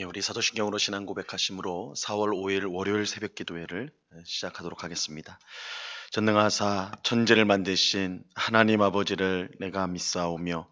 우리 사도신경으로 신앙 고백하심으로 4월 5일 월요일 새벽 기도회를 시작하도록 하겠습니다. 전능하사 천지를 만드신 하나님 아버지를 내가 믿사오며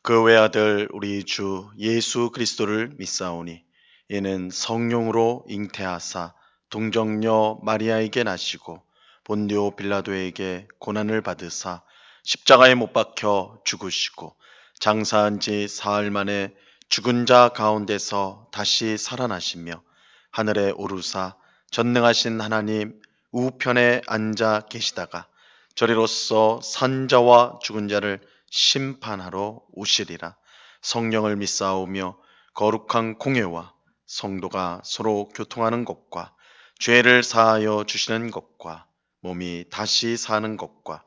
그 외아들 우리 주 예수 그리스도를 믿사오니 이는 성령으로 잉태하사 동정녀 마리아에게 나시고 본디오 빌라도에게 고난을 받으사 십자가에 못 박혀 죽으시고 장사한 지 사흘 만에 죽은 자 가운데서 다시 살아나시며 하늘에 오르사 전능하신 하나님 우편에 앉아 계시다가 저리로서 산자와 죽은 자를 심판하러 오시리라. 성령을 믿사오며 거룩한 공예와 성도가 서로 교통하는 것과 죄를 사하여 주시는 것과 몸이 다시 사는 것과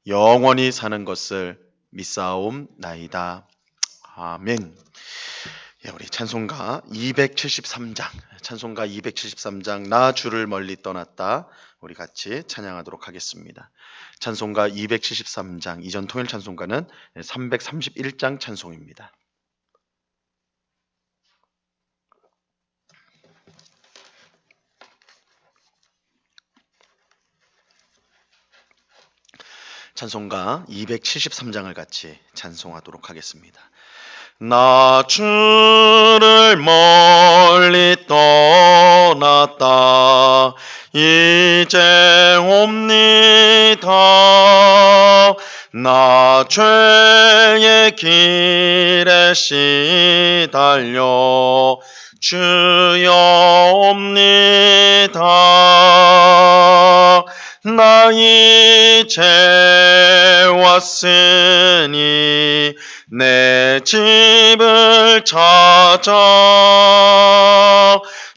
영원히 사는 것을 믿사옵나이다. 아멘. 우리 찬송가 273장 나 주를 멀리 떠났다 우리 같이 찬양하도록 하겠습니다. 찬송가 273장 이전 통일 찬송가는 331장 찬송입니다. 찬송가 273장을 같이 찬송하도록 하겠습니다. 나 주를 멀리 떠났다 이제 옵니다. 나 죄의 길에 시달려 주여 옵니다. 나 이제 왔으니 내 집을 찾아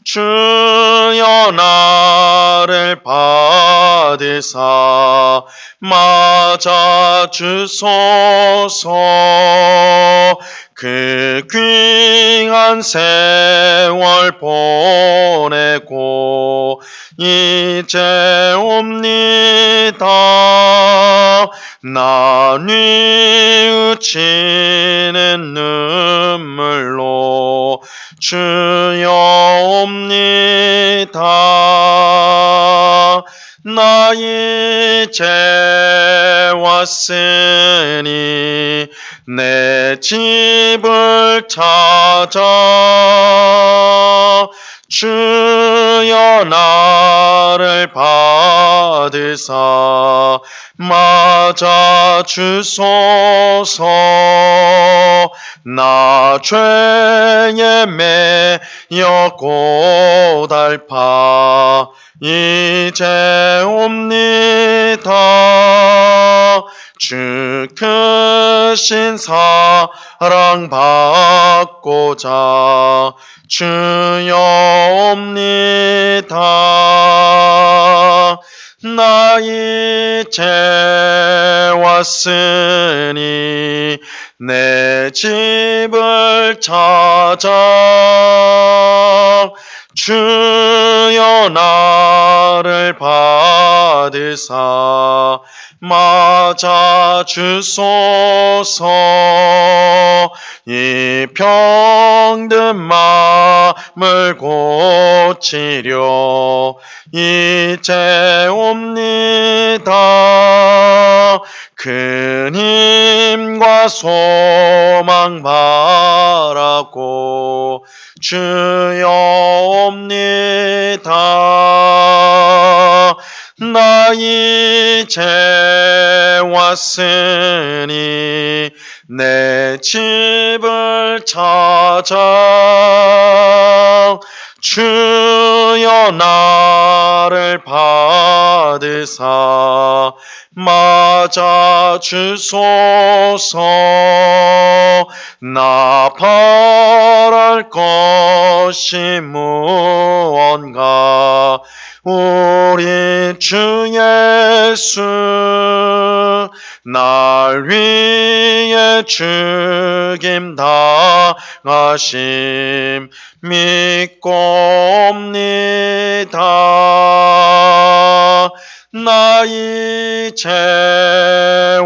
주여 나를 받으사 맞아 주소서. 그 귀한 세월 보내고 이제 옵니다. 나 뉘우치는 눈물로 주여 옵니다. 나 이제 왔으니 내 집을 찾아 주여 나를 받으사 맞아 주소서. 나 죄에 매여 고달파 이제 옵니다. 주 크신 사랑 받고자 주여 옵니다. 나 이제 왔으니 내 집을 찾아 주여 나를 받으사 맞아 주소서. 이 병든 마음을 고치려 이제 옵니다. 큰 힘과 소망 바라고 주여 옵니다. 나 이제 왔으니 내 집을 찾아 주여 나를 받으사 맞아 주소서. 나 바랄 것이 무언가 우리 주 예수 날 위해 죽임 당하심 믿고 옵니다. 나 이제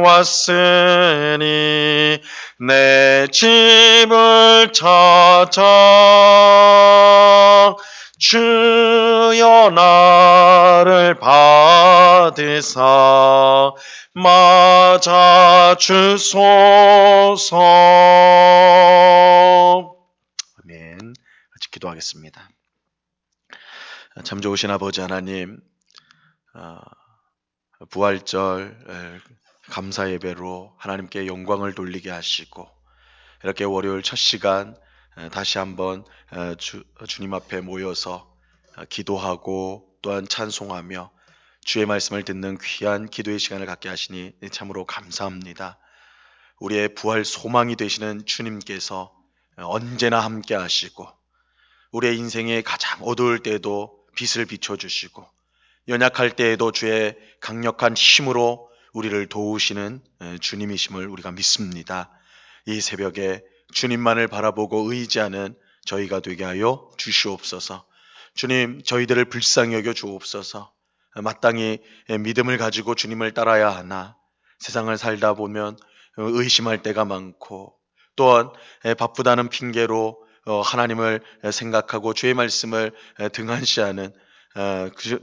왔으니 내 집을 찾아 하여 나를 받으사 맞아 주소서. 아멘. 같이 기도하겠습니다. 참 좋으신 아버지 하나님, 부활절 감사 예배로 하나님께 영광을 돌리게 하시고, 이렇게 월요일 첫 시간 다시 한번 주님 앞에 모여서 기도하고 또한 찬송하며 주의 말씀을 듣는 귀한 기도의 시간을 갖게 하시니 참으로 감사합니다. 우리의 부활 소망이 되시는 주님께서 언제나 함께 하시고, 우리의 인생의 가장 어두울 때에도 빛을 비춰주시고, 연약할 때에도 주의 강력한 힘으로 우리를 도우시는 주님이심을 우리가 믿습니다. 이 새벽에 주님만을 바라보고 의지하는 저희가 되게 하여 주시옵소서. 주님, 저희들을 불쌍히 여겨 주옵소서. 마땅히 믿음을 가지고 주님을 따라야 하나 세상을 살다 보면 의심할 때가 많고, 또한 바쁘다는 핑계로 하나님을 생각하고 주의 말씀을 등한시하는,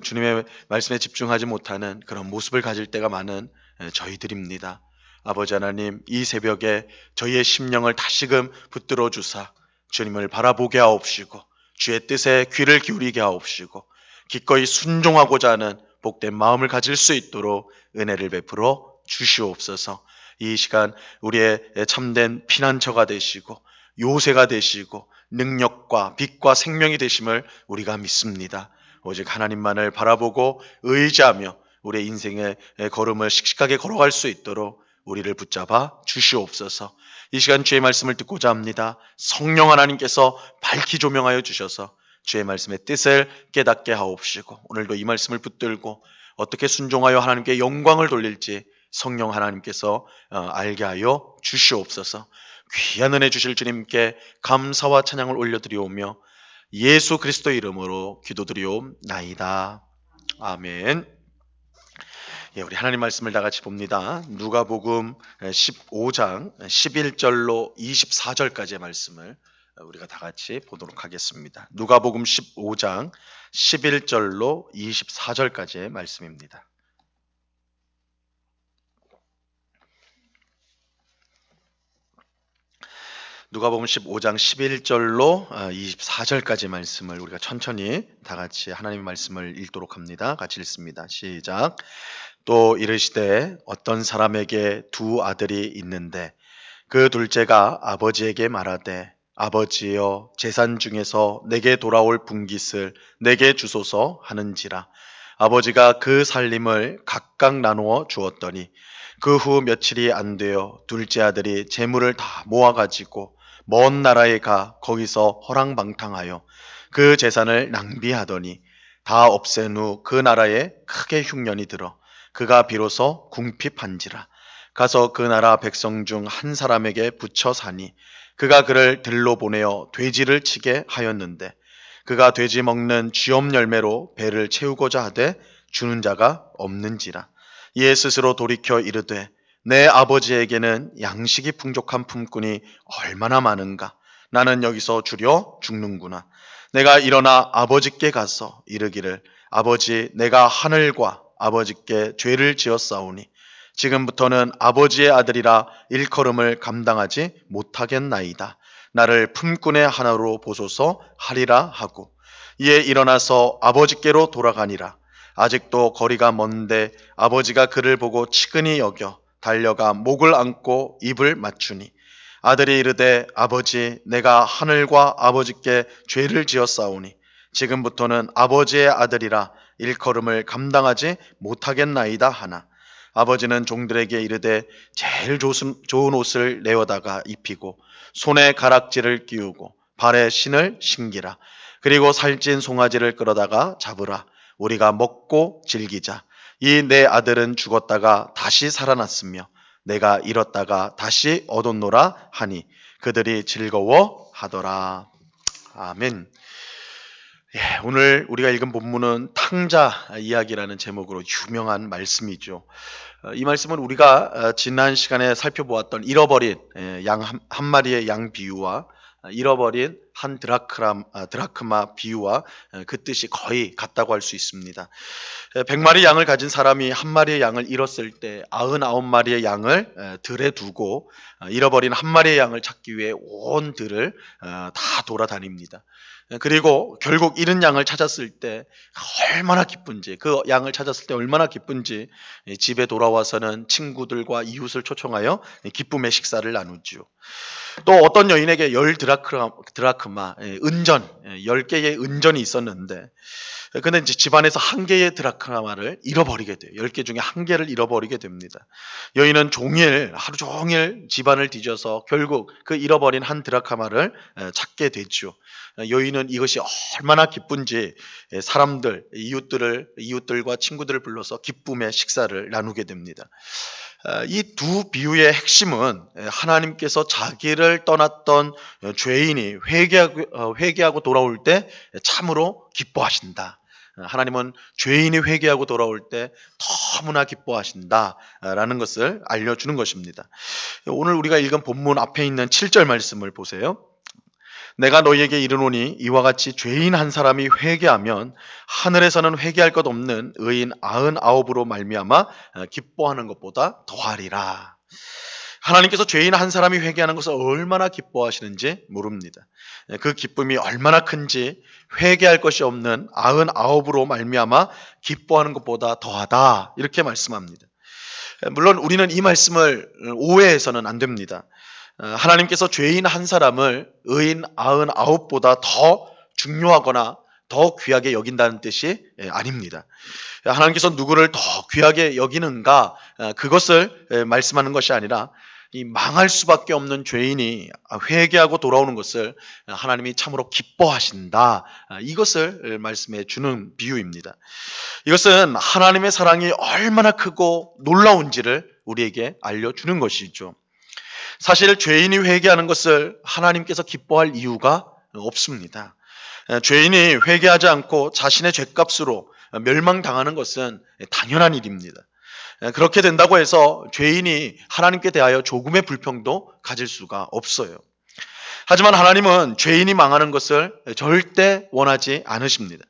주님의 말씀에 집중하지 못하는 그런 모습을 가질 때가 많은 저희들입니다. 아버지 하나님, 이 새벽에 저희의 심령을 다시금 붙들어 주사 주님을 바라보게 하옵시고, 주의 뜻에 귀를 기울이게 하옵시고, 기꺼이 순종하고자 하는 복된 마음을 가질 수 있도록 은혜를 베풀어 주시옵소서. 이 시간 우리의 참된 피난처가 되시고 요새가 되시고 능력과 빛과 생명이 되심을 우리가 믿습니다. 오직 하나님만을 바라보고 의지하며 우리의 인생의 걸음을 씩씩하게 걸어갈 수 있도록 우리를 붙잡아 주시옵소서. 이 시간 주의 말씀을 듣고자 합니다. 성령 하나님께서 밝히 조명하여 주셔서 주의 말씀의 뜻을 깨닫게 하옵시고, 오늘도 이 말씀을 붙들고 어떻게 순종하여 하나님께 영광을 돌릴지 성령 하나님께서 알게 하여 주시옵소서. 귀한 은혜 주실 주님께 감사와 찬양을 올려드리오며 예수 그리스도의 이름으로 기도드리옵나이다. 아멘. 우리 하나님 말씀을 다 같이 봅니다. 누가복음 15장 11절로 24절까지의 말씀을 우리가 다 같이 보도록 하겠습니다. 누가복음 15장 11절로 24절까지의 말씀입니다. 누가복음 15장 11절로 24절까지 말씀을 우리가 천천히 다 같이 하나님의 말씀을 읽도록 합니다. 같이 읽습니다. 시작. 또 이르시되 어떤 사람에게 두 아들이 있는데 그 둘째가 아버지에게 말하되 아버지여 재산 중에서 내게 돌아올 분깃을 내게 주소서 하는지라. 아버지가 그 살림을 각각 나누어 주었더니 그 후 며칠이 안 되어 둘째 아들이 재물을 다 모아가지고 먼 나라에 가 거기서 허랑방탕하여 그 재산을 낭비하더니 다 없앤 후 그 나라에 크게 흉년이 들어 그가 비로소 궁핍한지라. 가서 그 나라 백성 중 한 사람에게 붙여 사니 그가 그를 들로 보내어 돼지를 치게 하였는데 그가 돼지 먹는 쥐엄 열매로 배를 채우고자 하되 주는 자가 없는지라. 이에 스스로 돌이켜 이르되 내 아버지에게는 양식이 풍족한 품꾼이 얼마나 많은가. 나는 여기서 주려 죽는구나. 내가 일어나 아버지께 가서 이르기를 아버지, 내가 하늘과 아버지께 죄를 지었사오니 지금부터는 아버지의 아들이라 일컬음을 감당하지 못하겠나이다. 나를 품꾼의 하나로 보소서 하리라 하고 이에 일어나서 아버지께로 돌아가니라. 아직도 거리가 먼데 아버지가 그를 보고 치근히 여겨 달려가 목을 안고 입을 맞추니 아들이 이르되 아버지, 내가 하늘과 아버지께 죄를 지었사오니 지금부터는 아버지의 아들이라 일컬음을 감당하지 못하겠나이다 하나. 아버지는 종들에게 이르되 제일 좋은 옷을 내어다가 입히고 손에 가락지를 끼우고 발에 신을 신기라. 그리고 살찐 송아지를 끌어다가 잡으라. 우리가 먹고 즐기자. 이 내 아들은 죽었다가 다시 살아났으며 내가 잃었다가 다시 얻었노라 하니 그들이 즐거워하더라. 아멘. 오늘 우리가 읽은 본문은 탕자 이야기라는 제목으로 유명한 말씀이죠. 이 말씀은 우리가 지난 시간에 살펴보았던 잃어버린 양 한 마리의 양 비유와 잃어버린 한 드라크마 비유와 그 뜻이 거의 같다고 할 수 있습니다. 100마리 양을 가진 사람이 한 마리의 양을 잃었을 때 99마리의 양을 들에 두고 잃어버린 한 마리의 양을 찾기 위해 온 들을 다 돌아다닙니다. 그리고 결국 잃은 양을 찾았을 때 얼마나 기쁜지, 그 양을 찾았을 때 얼마나 기쁜지 집에 돌아와서는 친구들과 이웃을 초청하여 기쁨의 식사를 나누지요. 또 어떤 여인에게 10드라크마, 은전, 10개의 은전이 있었는데, 근데 이제 집안에서 한 개의 드라크마를 잃어버리게 돼요. 10개 중에 한 개를 잃어버리게 됩니다. 여인은 하루 종일 집안을 뒤져서 결국 그 잃어버린 한 드라크마를 찾게 되죠. 여인은 이것이 얼마나 기쁜지 이웃들과 친구들을 불러서 기쁨의 식사를 나누게 됩니다. 이 두 비유의 핵심은 하나님께서 자기를 떠났던 죄인이 회개하고 돌아올 때 참으로 기뻐하신다. 하나님은 죄인이 회개하고 돌아올 때 너무나 기뻐하신다라는 것을 알려주는 것입니다. 오늘 우리가 읽은 본문 앞에 있는 7절 말씀을 보세요. 내가 너희에게 이르노니 이와 같이 죄인 한 사람이 회개하면 하늘에서는 회개할 것 없는 의인 99으로 말미암아 기뻐하는 것보다 더하리라. 하나님께서 죄인 한 사람이 회개하는 것을 얼마나 기뻐하시는지 모릅니다. 그 기쁨이 얼마나 큰지 회개할 것이 없는 99으로 말미암아 기뻐하는 것보다 더하다, 이렇게 말씀합니다. 물론 우리는 이 말씀을 오해해서는 안 됩니다. 하나님께서 죄인 한 사람을 의인 99보다 더 중요하거나 더 귀하게 여긴다는 뜻이 아닙니다. 하나님께서 누구를 더 귀하게 여기는가, 그것을 말씀하는 것이 아니라 이 망할 수밖에 없는 죄인이 회개하고 돌아오는 것을 하나님이 참으로 기뻐하신다, 이것을 말씀해 주는 비유입니다. 이것은 하나님의 사랑이 얼마나 크고 놀라운지를 우리에게 알려주는 것이죠. 사실 죄인이 회개하는 것을 하나님께서 기뻐할 이유가 없습니다. 죄인이 회개하지 않고 자신의 죄값으로 멸망당하는 것은 당연한 일입니다. 그렇게 된다고 해서 죄인이 하나님께 대하여 조금의 불평도 가질 수가 없어요. 하지만 하나님은 죄인이 망하는 것을 절대 원하지 않으십니다.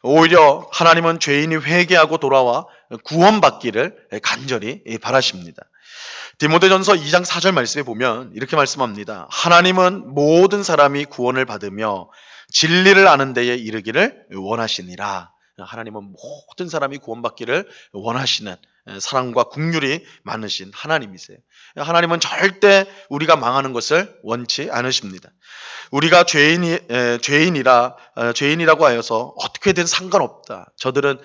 오히려 하나님은 죄인이 회개하고 돌아와 구원받기를 간절히 바라십니다. 디모데전서 2장 4절 말씀에 보면 이렇게 말씀합니다. 하나님은 모든 사람이 구원을 받으며 진리를 아는 데에 이르기를 원하시니라. 하나님은 모든 사람이 구원받기를 원하시는 사랑과 긍휼이 많으신 하나님이세요. 하나님은 절대 우리가 망하는 것을 원치 않으십니다. 우리가 죄인이라고 하여서 어떻게든 상관없다, 저들은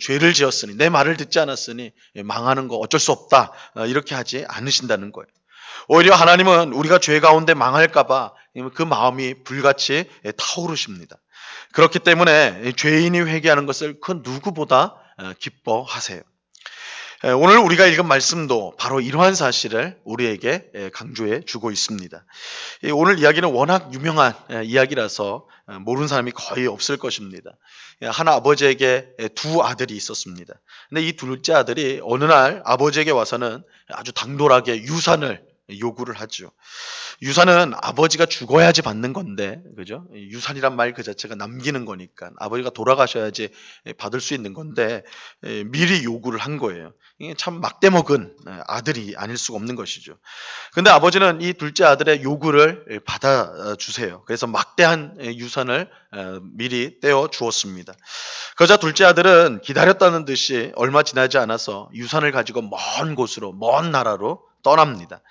죄를 지었으니, 내 말을 듣지 않았으니 망하는 거 어쩔 수 없다, 이렇게 하지 않으신다는 거예요. 오히려 하나님은 우리가 죄 가운데 망할까봐 그 마음이 불같이 타오르십니다. 그렇기 때문에 죄인이 회개하는 것을 그 누구보다 기뻐하세요. 오늘 우리가 읽은 말씀도 바로 이러한 사실을 우리에게 강조해 주고 있습니다. 오늘 이야기는 워낙 유명한 이야기라서 모르는 사람이 거의 없을 것입니다. 한 아버지에게 두 아들이 있었습니다. 근데 이 둘째 아들이 어느 날 아버지에게 와서는 아주 당돌하게 유산을 요구를 하죠. 유산은 아버지가 죽어야지 받는 건데, 그죠? 유산이란 말 그 자체가 남기는 거니까 아버지가 돌아가셔야지 받을 수 있는 건데 미리 요구를 한 거예요. 이게 참 막대먹은 아들이 아닐 수가 없는 것이죠. 근데 아버지는 이 둘째 아들의 요구를 받아주세요. 그래서 막대한 유산을 미리 떼어 주었습니다. 그러자 둘째 아들은 기다렸다는 듯이 얼마 지나지 않아서 유산을 가지고 먼 곳으로, 먼 나라로 떠납니다.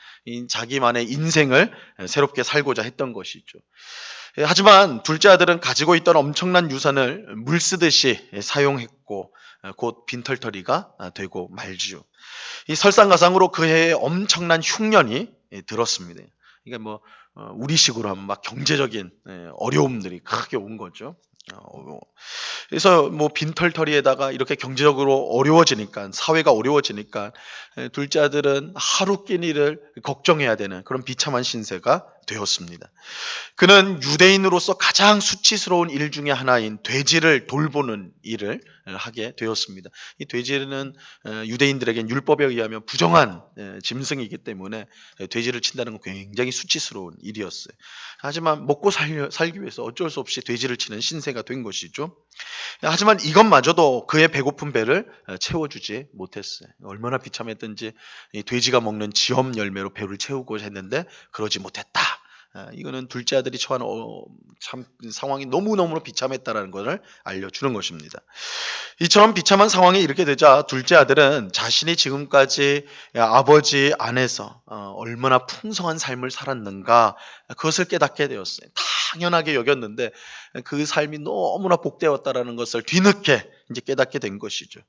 자기만의 인생을 새롭게 살고자 했던 것이죠. 하지만 둘째 아들은 가지고 있던 엄청난 유산을 물 쓰듯이 사용했고 곧 빈털터리가 되고 말지요. 이 설상가상으로 그 해에 엄청난 흉년이 들었습니다. 이게 우리식으로 하면 막 경제적인 어려움들이 크게 온 거죠. 그래서 빈털터리에다가 이렇게 경제적으로 어려워지니까, 사회가 어려워지니까 둘째 아들은 하루 끼니를 걱정해야 되는 그런 비참한 신세가 되었습니다. 그는 유대인으로서 가장 수치스러운 일 중에 하나인 돼지를 돌보는 일을 하게 되었습니다. 이 돼지는 유대인들에겐 율법에 의하면 부정한 짐승이기 때문에 돼지를 친다는 건 굉장히 수치스러운 일이었어요. 하지만 먹고 살기 위해서 어쩔 수 없이 돼지를 치는 신세가 된 것이죠. 하지만 이것마저도 그의 배고픈 배를 채워주지 못했어요. 얼마나 비참했든지 이 돼지가 먹는 지엄 열매로 배를 채우고 했는데 그러지 못했다. 이거는 둘째 아들이 처한 참 상황이 너무너무 비참했다라는 것을 알려주는 것입니다. 이처럼 비참한 상황이 이렇게 되자 둘째 아들은 자신이 지금까지 아버지 안에서 얼마나 풍성한 삶을 살았는가 그것을 깨닫게 되었어요. 당연하게 여겼는데 그 삶이 너무나 복되었다라는 것을 뒤늦게 이제 깨닫게 된 것이죠.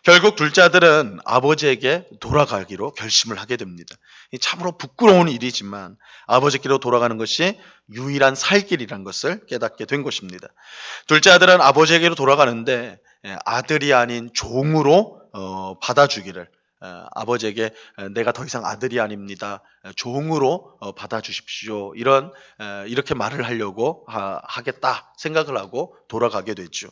결국 둘째 아들은 아버지에게 돌아가기로 결심을 하게 됩니다. 참으로 부끄러운 일이지만 아버지께로 돌아가는 것이 유일한 살 길이란 것을 깨닫게 된 것입니다. 둘째 아들은 아버지에게로 돌아가는데 아들이 아닌 종으로 받아주기를 아버지에게 내가 더 이상 아들이 아닙니다. 종으로 받아주십시오. 이렇게 말을 하려고 하겠다 생각을 하고 돌아가게 됐죠.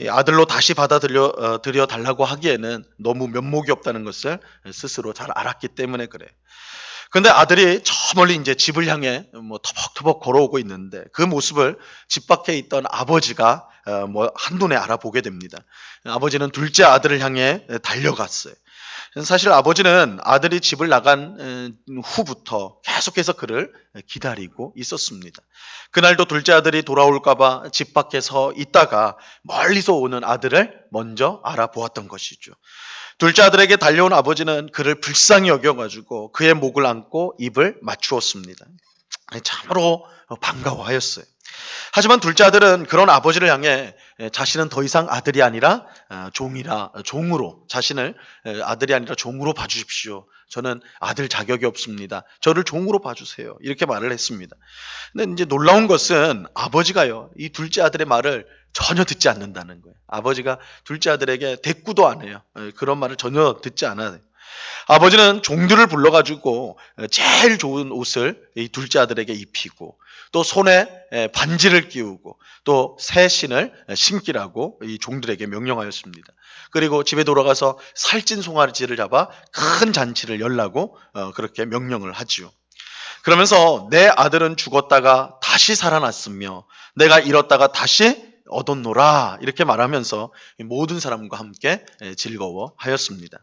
아들로 다시 받아들여 달라고 하기에는 너무 면목이 없다는 것을 스스로 잘 알았기 때문에 그래. 근데 아들이 저 멀리 이제 집을 향해 터벅터벅 걸어오고 있는데 그 모습을 집 밖에 있던 아버지가 한눈에 알아보게 됩니다. 아버지는 둘째 아들을 향해 달려갔어요. 사실 아버지는 아들이 집을 나간 후부터 계속해서 그를 기다리고 있었습니다. 그날도 둘째 아들이 돌아올까봐 집 밖에 서 있다가 멀리서 오는 아들을 먼저 알아보았던 것이죠. 둘째 아들에게 달려온 아버지는 그를 불쌍히 여겨가지고 그의 목을 안고 입을 맞추었습니다. 참으로 반가워하였어요. 하지만 둘째 아들은 그런 아버지를 향해 자신은 더 이상 아들이 아니라 종으로 자신을 아들이 아니라 종으로 봐주십시오. 저는 아들 자격이 없습니다. 저를 종으로 봐주세요. 이렇게 말을 했습니다. 근데 이제 놀라운 것은 아버지가요, 이 둘째 아들의 말을 전혀 듣지 않는다는 거예요. 아버지가 둘째 아들에게 대꾸도 안 해요. 그런 말을 전혀 듣지 않아요. 아버지는 종들을 불러가지고 제일 좋은 옷을 이 둘째 아들에게 입히고 또 손에 반지를 끼우고 또 새 신을 신기라고 이 종들에게 명령하였습니다. 그리고 집에 돌아가서 살찐 송아지를 잡아 큰 잔치를 열라고 그렇게 명령을 하지요. 그러면서 내 아들은 죽었다가 다시 살아났으며 내가 잃었다가 다시 얻었노라 이렇게 말하면서 모든 사람과 함께 즐거워하였습니다.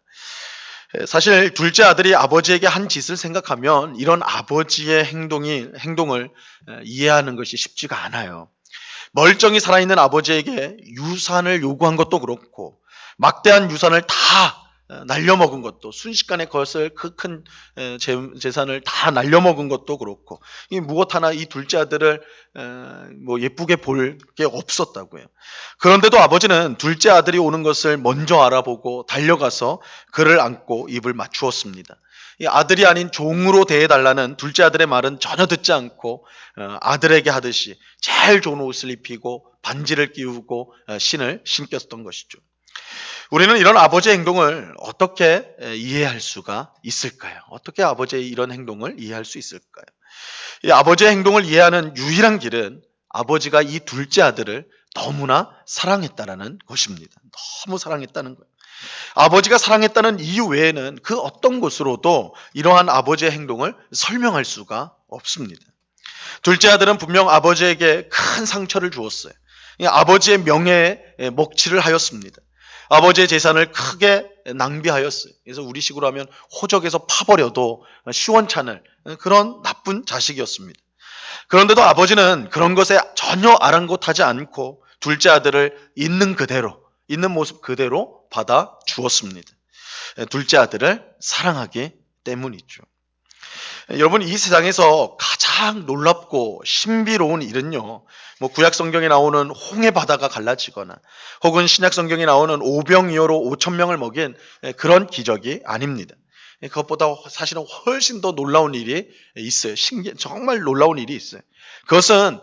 사실 둘째 아들이 아버지에게 한 짓을 생각하면 이런 아버지의 행동을 이해하는 것이 쉽지가 않아요. 멀쩡히 살아있는 아버지에게 유산을 요구한 것도 그렇고 막대한 유산을 다 날려먹은 것도 순식간에 그것을 그 큰 재산을 다 날려먹은 것도 그렇고 무엇 하나 이 둘째 아들을 예쁘게 볼 게 없었다고요. 그런데도 아버지는 둘째 아들이 오는 것을 먼저 알아보고 달려가서 그를 안고 입을 맞추었습니다. 이 아들이 아닌 종으로 대해달라는 둘째 아들의 말은 전혀 듣지 않고 아들에게 하듯이 제일 좋은 옷을 입히고 반지를 끼우고 신을 신겼던 것이죠. 우리는 이런 아버지의 행동을 어떻게 이해할 수가 있을까요? 어떻게 아버지의 이런 행동을 이해할 수 있을까요? 이 아버지의 행동을 이해하는 유일한 길은 아버지가 이 둘째 아들을 너무나 사랑했다라는 것입니다. 너무 사랑했다는 거예요. 아버지가 사랑했다는 이유 외에는 그 어떤 것으로도 이러한 아버지의 행동을 설명할 수가 없습니다. 둘째 아들은 분명 아버지에게 큰 상처를 주었어요. 아버지의 명예에 먹칠을 하였습니다. 아버지의 재산을 크게 낭비하였어요. 그래서 우리식으로 하면 호적에서 파버려도 시원찮을 그런 나쁜 자식이었습니다. 그런데도 아버지는 그런 것에 전혀 아랑곳하지 않고 둘째 아들을 있는 모습 그대로 받아 주었습니다. 둘째 아들을 사랑하기 때문이죠. 여러분, 이 세상에서 가장 놀랍고 신비로운 일은요, 구약 성경에 나오는 홍해 바다가 갈라지거나 혹은 신약 성경에 나오는 오병이어로 5천 명을 먹인 그런 기적이 아닙니다. 그것보다 사실은 훨씬 더 놀라운 일이 있어요. 정말 놀라운 일이 있어요. 그것은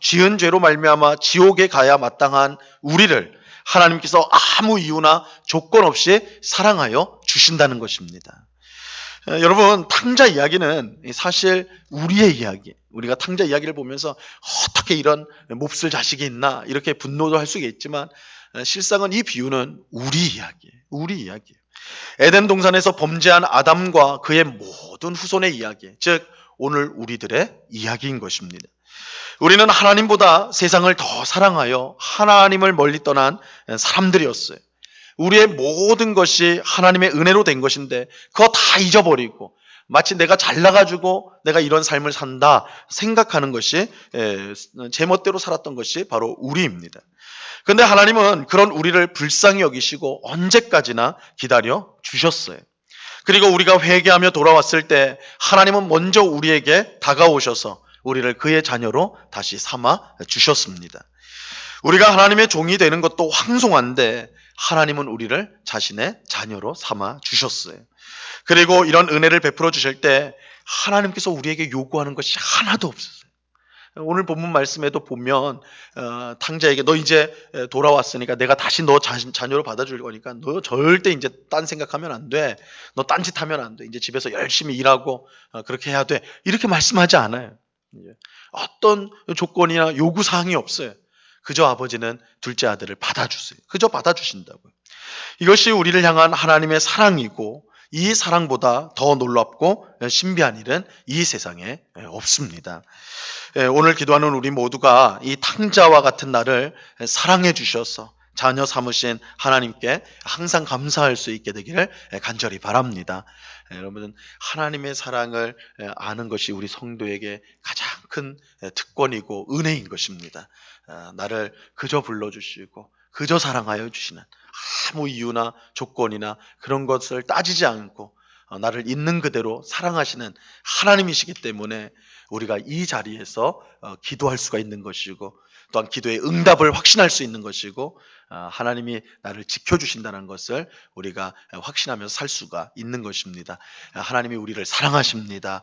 지은 죄로 말미암아 지옥에 가야 마땅한 우리를 하나님께서 아무 이유나 조건 없이 사랑하여 주신다는 것입니다. 여러분, 탕자 이야기는 사실 우리의 이야기. 우리가 탕자 이야기를 보면서 어떻게 이런 몹쓸 자식이 있나 이렇게 분노도 할 수가 있지만, 실상은 이 비유는 우리 이야기예요. 우리 이야기예요. 에덴 동산에서 범죄한 아담과 그의 모든 후손의 이야기, 즉 오늘 우리들의 이야기인 것입니다. 우리는 하나님보다 세상을 더 사랑하여 하나님을 멀리 떠난 사람들이었어요. 우리의 모든 것이 하나님의 은혜로 된 것인데 그거 다 잊어버리고 마치 내가 잘나가지고 내가 이런 삶을 산다 생각하는 것이, 제멋대로 살았던 것이 바로 우리입니다. 그런데 하나님은 그런 우리를 불쌍히 여기시고 언제까지나 기다려 주셨어요. 그리고 우리가 회개하며 돌아왔을 때 하나님은 먼저 우리에게 다가오셔서 우리를 그의 자녀로 다시 삼아 주셨습니다. 우리가 하나님의 종이 되는 것도 황송한데 하나님은 우리를 자신의 자녀로 삼아 주셨어요. 그리고 이런 은혜를 베풀어 주실 때 하나님께서 우리에게 요구하는 것이 하나도 없었어요. 오늘 본문 말씀에도 보면 탕자에게 너 이제 돌아왔으니까 내가 다시 너 자녀로 받아줄 거니까 너 절대 이제 딴 생각하면 안 돼. 너 딴짓하면 안 돼. 이제 집에서 열심히 일하고 그렇게 해야 돼. 이렇게 말씀하지 않아요. 어떤 조건이나 요구사항이 없어요. 그저 아버지는 둘째 아들을 받아주세요. 그저 받아주신다고요. 이것이 우리를 향한 하나님의 사랑이고 이 사랑보다 더 놀랍고 신비한 일은 이 세상에 없습니다. 오늘 기도하는 우리 모두가 이 탕자와 같은 나를 사랑해 주셔서 자녀 삼으신 하나님께 항상 감사할 수 있게 되기를 간절히 바랍니다. 여러분, 하나님의 사랑을 아는 것이 우리 성도에게 가장 큰 특권이고 은혜인 것입니다. 나를 그저 불러주시고 그저 사랑하여 주시는 아무 이유나 조건이나 그런 것을 따지지 않고 나를 있는 그대로 사랑하시는 하나님이시기 때문에 우리가 이 자리에서 기도할 수가 있는 것이고 또한 기도의 응답을 확신할 수 있는 것이고 하나님이 나를 지켜주신다는 것을 우리가 확신하면서 살 수가 있는 것입니다. 하나님이 우리를 사랑하십니다.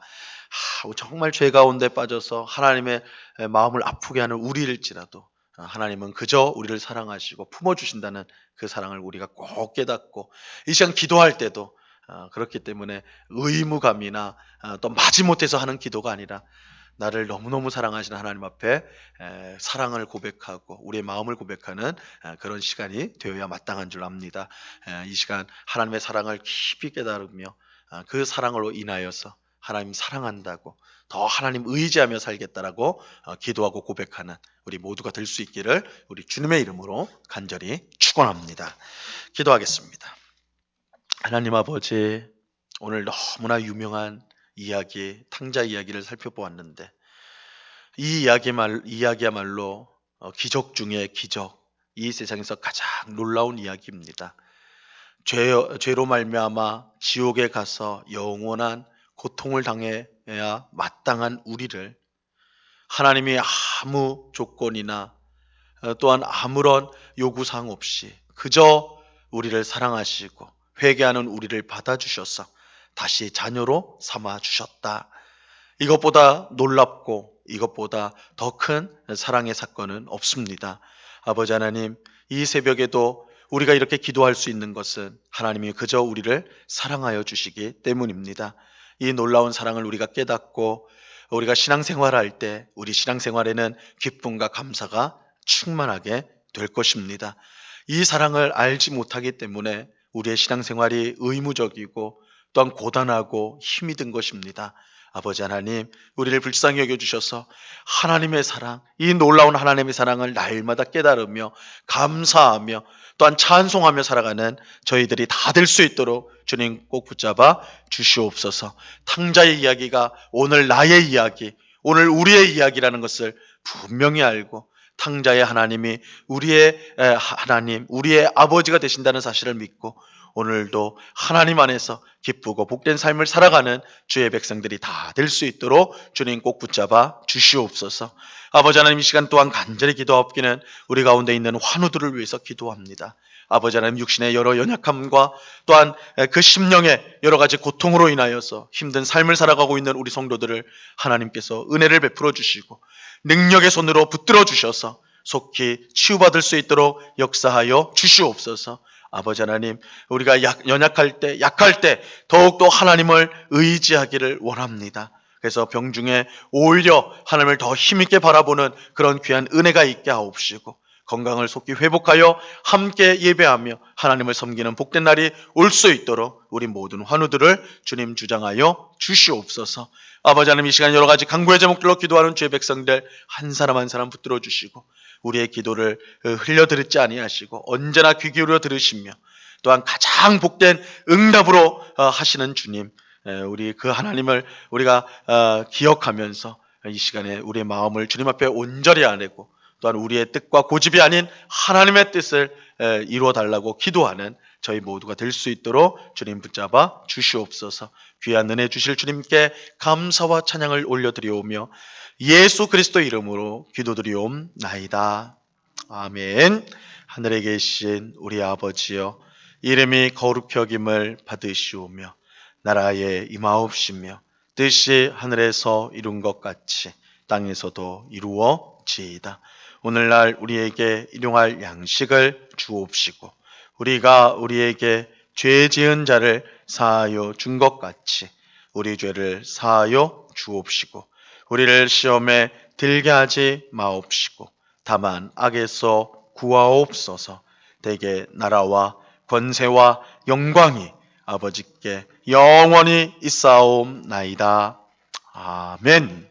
정말 죄 가운데 빠져서 하나님의 마음을 아프게 하는 우리일지라도 하나님은 그저 우리를 사랑하시고 품어주신다는 그 사랑을 우리가 꼭 깨닫고 이 시간 기도할 때도 그렇기 때문에 의무감이나 또 마지못해서 하는 기도가 아니라 나를 너무너무 사랑하시는 하나님 앞에 사랑을 고백하고 우리의 마음을 고백하는 그런 시간이 되어야 마땅한 줄 압니다. 이 시간 하나님의 사랑을 깊이 깨달으며 그 사랑으로 인하여서 하나님 사랑한다고 더 하나님 의지하며 살겠다라고 기도하고 고백하는 우리 모두가 될 수 있기를 우리 주님의 이름으로 간절히 축원합니다. 기도하겠습니다. 하나님 아버지, 오늘 너무나 유명한 이야기, 탕자 이야기를 살펴보았는데 이 이야기야말로 기적 중의 기적, 이 세상에서 가장 놀라운 이야기입니다. 죄로 말미암아 지옥에 가서 영원한 고통을 당해야 마땅한 우리를 하나님이 아무 조건이나 또한 아무런 요구사항 없이 그저 우리를 사랑하시고 회개하는 우리를 받아주셔서 다시 자녀로 삼아주셨다. 이것보다 놀랍고 이것보다 더 큰 사랑의 사건은 없습니다. 아버지 하나님, 이 새벽에도 우리가 이렇게 기도할 수 있는 것은 하나님이 그저 우리를 사랑하여 주시기 때문입니다. 이 놀라운 사랑을 우리가 깨닫고 우리가 신앙생활할 때 우리 신앙생활에는 기쁨과 감사가 충만하게 될 것입니다. 이 사랑을 알지 못하기 때문에 우리의 신앙생활이 의무적이고 또한 고단하고 힘이 든 것입니다. 아버지 하나님, 우리를 불쌍히 여겨주셔서 하나님의 사랑, 이 놀라운 하나님의 사랑을 날마다 깨달으며 감사하며 또한 찬송하며 살아가는 저희들이 다 될 수 있도록 주님 꼭 붙잡아 주시옵소서. 탕자의 이야기가 오늘 나의 이야기, 오늘 우리의 이야기라는 것을 분명히 알고 탕자의 하나님이 우리의 하나님, 우리의 아버지가 되신다는 사실을 믿고 오늘도 하나님 안에서 기쁘고 복된 삶을 살아가는 주의 백성들이 다 될 수 있도록 주님 꼭 붙잡아 주시옵소서. 아버지 하나님, 이 시간 또한 간절히 기도하옵기는 우리 가운데 있는 환우들을 위해서 기도합니다. 아버지 하나님, 육신의 여러 연약함과 또한 그 심령의 여러 가지 고통으로 인하여서 힘든 삶을 살아가고 있는 우리 성도들을 하나님께서 은혜를 베풀어 주시고 능력의 손으로 붙들어 주셔서 속히 치유받을 수 있도록 역사하여 주시옵소서. 아버지 하나님, 우리가 연약할 때, 약할 때 더욱더 하나님을 의지하기를 원합니다. 그래서 병중에 오히려 하나님을 더 힘있게 바라보는 그런 귀한 은혜가 있게 하옵시고, 건강을 속히 회복하여 함께 예배하며 하나님을 섬기는 복된 날이 올 수 있도록 우리 모든 환우들을 주님 주장하여 주시옵소서. 아버지 하나님, 이 시간 여러 가지 간구의 제목들로 기도하는 주의 백성들 한 사람 한 사람 붙들어 주시고, 우리의 기도를 흘려들지 아니하시고 언제나 귀 기울여 들으시며 또한 가장 복된 응답으로 하시는 주님, 우리 그 하나님을 우리가 기억하면서 이 시간에 우리의 마음을 주님 앞에 온전히 아뢰고, 또한 우리의 뜻과 고집이 아닌 하나님의 뜻을 이루어 달라고 기도하는 저희 모두가 될 수 있도록 주님 붙잡아 주시옵소서. 귀한 은혜 주실 주님께 감사와 찬양을 올려드리오며 예수 그리스도 이름으로 기도드리옵나이다. 아멘. 하늘에 계신 우리 아버지여, 이름이 거룩히 여김을 받으시오며 나라에 임하옵시며 뜻이 하늘에서 이룬 것 같이 땅에서도 이루어지이다. 오늘날 우리에게 일용할 양식을 주옵시고, 우리가 우리에게 죄 지은 자를 사하여 준 것 같이 우리 죄를 사하여 주옵시고, 우리를 시험에 들게 하지 마옵시고 다만 악에서 구하옵소서. 대개 나라와 권세와 영광이 아버지께 영원히 있사옵나이다. 아멘.